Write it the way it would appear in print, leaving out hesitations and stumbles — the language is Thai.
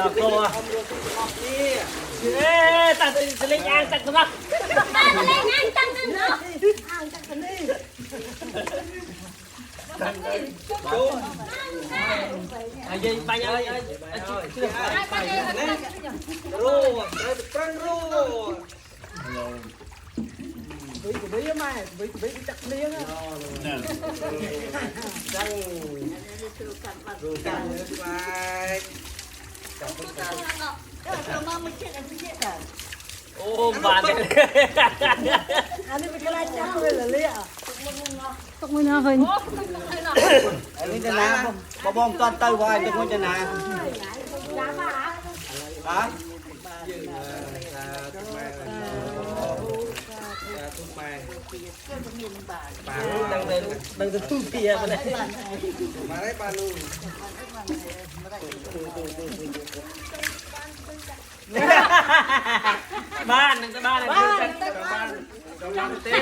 ดอกโตอ่ะเอ๊ะตัดสลิงอ่างตัดสลักตัดสลิงอ่างตัดนั่นเนาะอ่างตัดสลิงaja banyak aja ru perang ru bấy mà bấy chặt liếng á đang ru cạn lại ô bà này anh ấy cái lá cháo là liếng tóc mới nó hìnhอันนี้จะนาบองตอนเต้าไว้จะมันจะนาฮะดังจะตุ้งเปียมาเลยมาได้ปลาลูบ้านนั่งจะบ้านอะไรบ้านเต้